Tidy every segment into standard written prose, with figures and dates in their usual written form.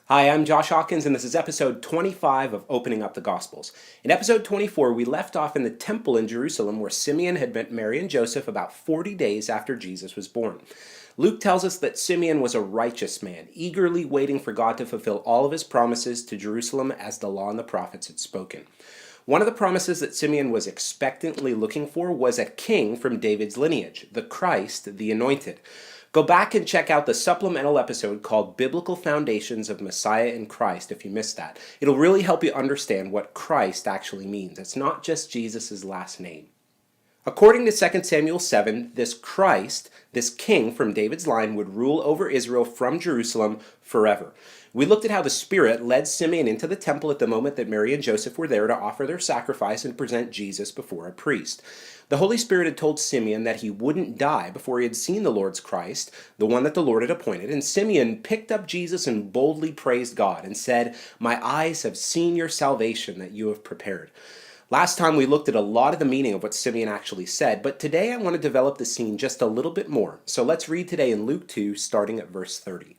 Hi, I'm Josh Hawkins, and this is episode 25 of Opening Up the Gospels. In episode 24, we left off in the temple in Jerusalem where Simeon had met Mary and Joseph about 40 days after Jesus was born. Luke tells us that Simeon was a righteous man, eagerly waiting for God to fulfill all of his promises to Jerusalem as the law and the prophets had spoken. One of the promises that Simeon was expectantly looking for was a king from David's lineage, the Christ, the Anointed. Go back and check out the supplemental episode called Biblical Foundations of Messiah in Christ if you missed that. It'll really help you understand what Christ actually means. It's not just Jesus' last name. According to 2 Samuel 7, this Christ, this king from David's line, would rule over Israel from Jerusalem forever. We looked at how the Spirit led Simeon into the temple at the moment that Mary and Joseph were there to offer their sacrifice and present Jesus before a priest. The Holy Spirit had told Simeon that he wouldn't die before he had seen the Lord's Christ, the one that the Lord had appointed, and Simeon picked up Jesus and boldly praised God and said, "My eyes have seen your salvation that you have prepared." Last time we looked at a lot of the meaning of what Simeon actually said, but today I want to develop the scene just a little bit more. So let's read today in Luke 2, starting at verse 30.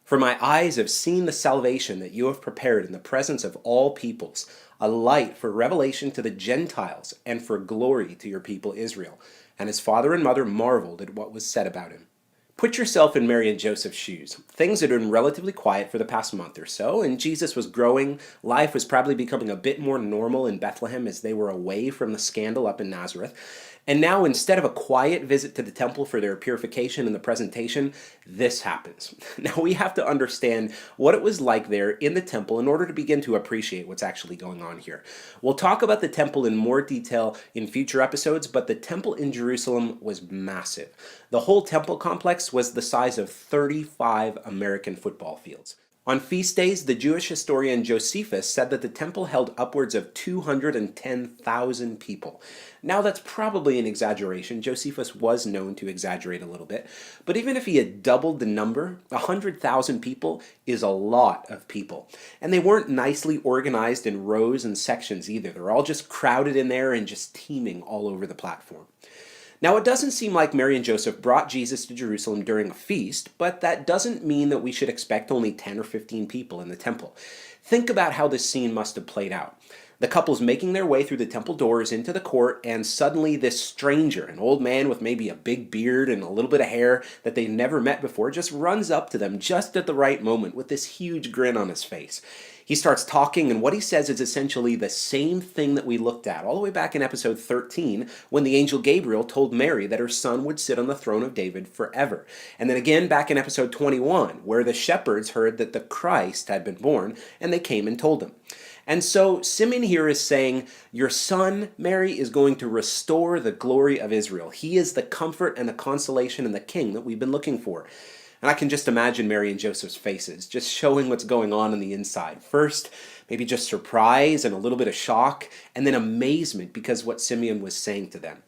"For my eyes have seen the salvation that you have prepared in the presence of all peoples, a light for revelation to the Gentiles and for glory to your people Israel." And his father and mother marveled at what was said about him. Put yourself in Mary and Joseph's shoes. Things had been relatively quiet for the past month or so, and Jesus was growing. Life was probably becoming a bit more normal in Bethlehem as they were away from the scandal up in Nazareth. And now, instead of a quiet visit to the temple for their purification and the presentation, this happens. Now, we have to understand what it was like there in the temple in order to begin to appreciate what's actually going on here. We'll talk about the temple in more detail in future episodes, but the temple in Jerusalem was massive. The whole temple complex was the size of 35 American football fields. On feast days, the Jewish historian Josephus said that the temple held upwards of 210,000 people. Now that's probably an exaggeration. Josephus was known to exaggerate a little bit. But even if he had doubled the number, 100,000 people is a lot of people. And they weren't nicely organized in rows and sections either. They're all just crowded in there and just teeming all over the platform. Now, it doesn't seem like Mary and Joseph brought Jesus to Jerusalem during a feast, but that doesn't mean that we should expect only 10 or 15 people in the temple. Think about how this scene must have played out. The couple's making their way through the temple doors into the court, and suddenly this stranger, an old man with maybe a big beard and a little bit of hair that they've never met before, just runs up to them just at the right moment with this huge grin on his face. He starts talking, and what he says is essentially the same thing that we looked at all the way back in episode 13 when the angel Gabriel told Mary that her son would sit on the throne of David forever. And then again back in episode 21 where the shepherds heard that the Christ had been born, and they came and told him. And so Simeon here is saying, your son, Mary, is going to restore the glory of Israel. He is the comfort and the consolation and the king that we've been looking for. And I can just imagine Mary and Joseph's faces, just showing what's going on the inside. First, maybe just surprise and a little bit of shock, and then amazement because what Simeon was saying to them.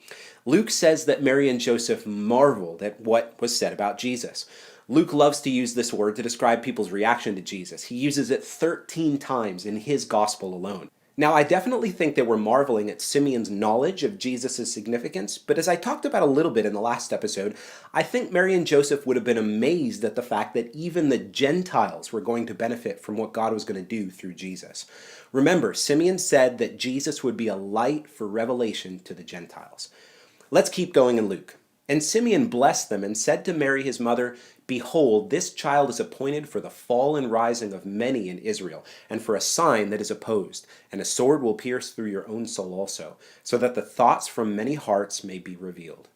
Luke says that Mary and Joseph marveled at what was said about Jesus. Luke loves to use this word to describe people's reaction to Jesus. He uses it 13 times in his gospel alone. Now, I definitely think they were marveling at Simeon's knowledge of Jesus' significance, but as I talked about a little bit in the last episode, I think Mary and Joseph would have been amazed at the fact that even the Gentiles were going to benefit from what God was going to do through Jesus. Remember, Simeon said that Jesus would be a light for revelation to the Gentiles. Let's keep going in Luke. "And Simeon blessed them and said to Mary his mother, Behold, this child is appointed for the fall and rising of many in Israel, and for a sign that is opposed. And a sword will pierce through your own soul also, so that the thoughts from many hearts may be revealed."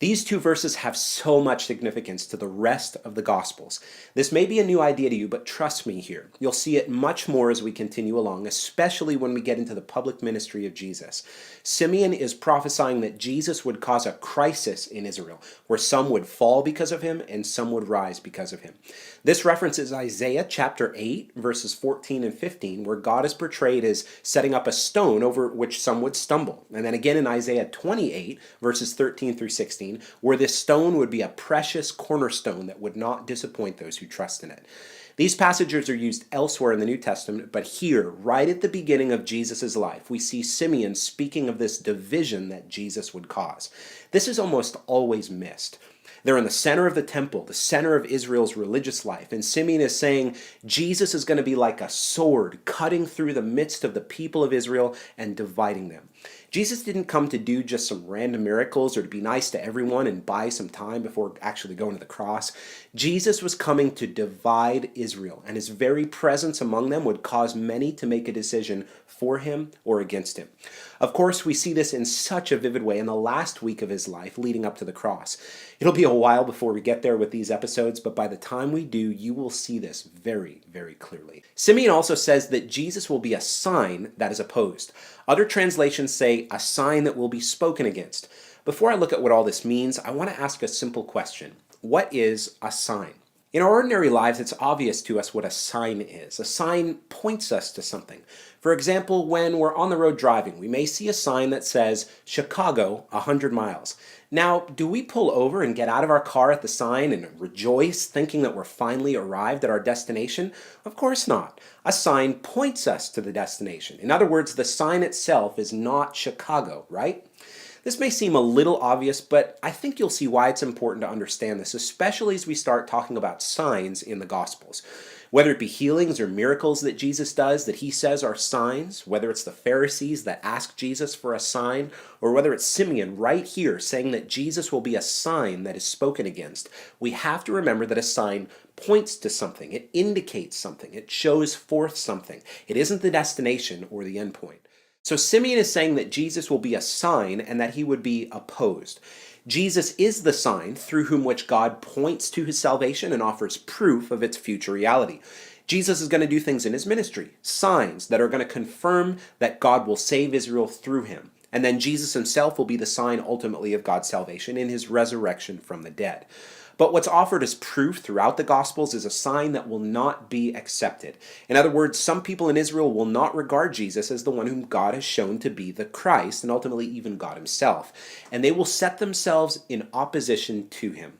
These two verses have so much significance to the rest of the Gospels. This may be a new idea to you, but trust me here. You'll see it much more as we continue along, especially when we get into the public ministry of Jesus. Simeon is prophesying that Jesus would cause a crisis in Israel, where some would fall because of him and some would rise because of him. This references Isaiah chapter 8, verses 14 and 15, where God is portrayed as setting up a stone over which some would stumble. And then again in Isaiah 28, verses 13 through 16, where this stone would be a precious cornerstone that would not disappoint those who trust in it. These passages are used elsewhere in the New Testament, but here, right at the beginning of Jesus' life, we see Simeon speaking of this division that Jesus would cause. This is almost always missed. They're in the center of the temple, the center of Israel's religious life. And Simeon is saying Jesus is going to be like a sword cutting through the midst of the people of Israel and dividing them. Jesus didn't come to do just some random miracles or to be nice to everyone and buy some time before actually going to the cross. Jesus was coming to divide Israel, and his very presence among them would cause many to make a decision for him or against him. Of course, we see this in such a vivid way in the last week of his life leading up to the cross. It'll be a while before we get there with these episodes, but by the time we do, you will see this very, very clearly. Simeon also says that Jesus will be a sign that is opposed. Other translations say a sign that will be spoken against. Before I look at what all this means, I want to ask a simple question. What is a sign? In our ordinary lives, it's obvious to us what a sign is. A sign points us to something. For example, when we're on the road driving, we may see a sign that says, Chicago, 100 miles. Now, do we pull over and get out of our car at the sign and rejoice, thinking that we're finally arrived at our destination? Of course not. A sign points us to the destination. In other words, the sign itself is not Chicago, right? This may seem a little obvious, but I think you'll see why it's important to understand this, especially as we start talking about signs in the Gospels. Whether it be healings or miracles that Jesus does that he says are signs, whether it's the Pharisees that ask Jesus for a sign, or whether it's Simeon right here saying that Jesus will be a sign that is spoken against, we have to remember that a sign points to something. It indicates something. It shows forth something. It isn't the destination or the end point. So Simeon is saying that Jesus will be a sign and that he would be opposed. Jesus is the sign through whom which God points to his salvation and offers proof of its future reality. Jesus is going to do things in his ministry, signs that are going to confirm that God will save Israel through him. And then Jesus himself will be the sign ultimately of God's salvation in his resurrection from the dead. But what's offered as proof throughout the Gospels is a sign that will not be accepted. In other words, some people in Israel will not regard Jesus as the one whom God has shown to be the Christ, and ultimately even God himself. And they will set themselves in opposition to him.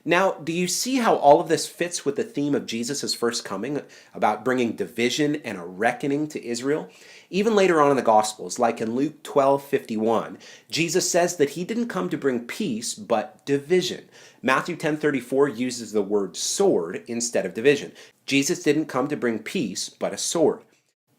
Now, do you see how all of this fits with the theme of Jesus' first coming, about bringing division and a reckoning to Israel? Even later on in the Gospels, like in Luke 12:51, Jesus says that he didn't come to bring peace, but division. Matthew 10:34 uses the word sword instead of division. Jesus didn't come to bring peace, but a sword.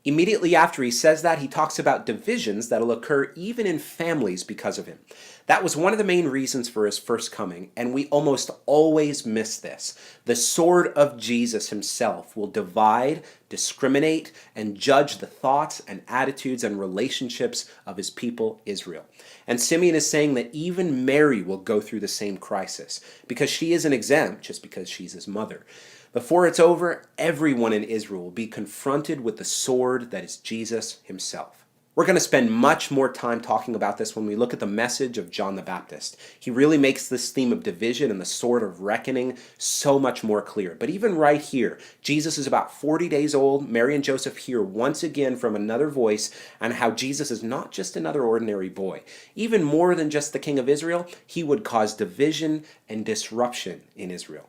Immediately after he says that, he talks about divisions that'll occur even in families because of him. That was one of the main reasons for his first coming, and we almost always miss this. The sword of Jesus himself will divide, discriminate, and judge the thoughts and attitudes and relationships of his people, Israel. And Simeon is saying that even Mary will go through the same crisis, because she isn't exempt just because she's his mother. Before it's over, everyone in Israel will be confronted with the sword that is Jesus himself. We're going to spend much more time talking about this when we look at the message of John the Baptist. He really makes this theme of division and the sword of reckoning so much more clear. But even right here, Jesus is about 40 days old. Mary and Joseph hear once again from another voice on how Jesus is not just another ordinary boy. Even more than just the king of Israel, he would cause division and disruption in Israel.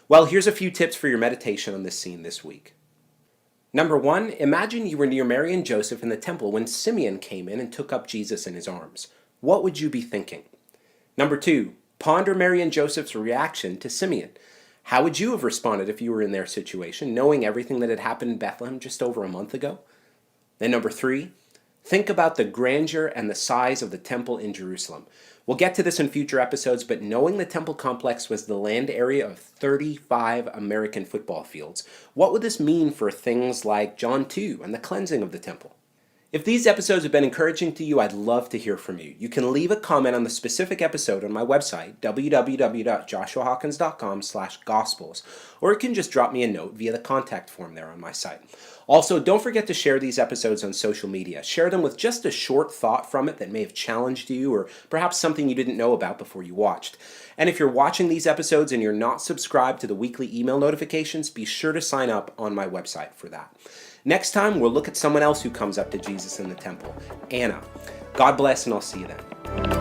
Well, here's a few tips for your meditation on this scene this week. Number 1, imagine you were near Mary and Joseph in the temple when Simeon came in and took up Jesus in his arms. What would you be thinking? Number 2, ponder Mary and Joseph's reaction to Simeon. How would you have responded if you were in their situation, knowing everything that had happened in Bethlehem just over a month ago? And number 3, think about the grandeur and the size of the temple in Jerusalem. We'll get to this in future episodes, but knowing the temple complex was the land area of 35 American football fields, what would this mean for things like John 2 and the cleansing of the temple? If these episodes have been encouraging to you, I'd love to hear from you. You can leave a comment on the specific episode on my website, www.joshuahawkins.com/gospels, or you can just drop me a note via the contact form there on my site. Also, don't forget to share these episodes on social media. Share them with just a short thought from it that may have challenged you or perhaps something you didn't know about before you watched. And if you're watching these episodes and you're not subscribed to the weekly email notifications, be sure to sign up on my website for that. Next time, we'll look at someone else who comes up to Jesus in the temple, Anna. God bless, and I'll see you then.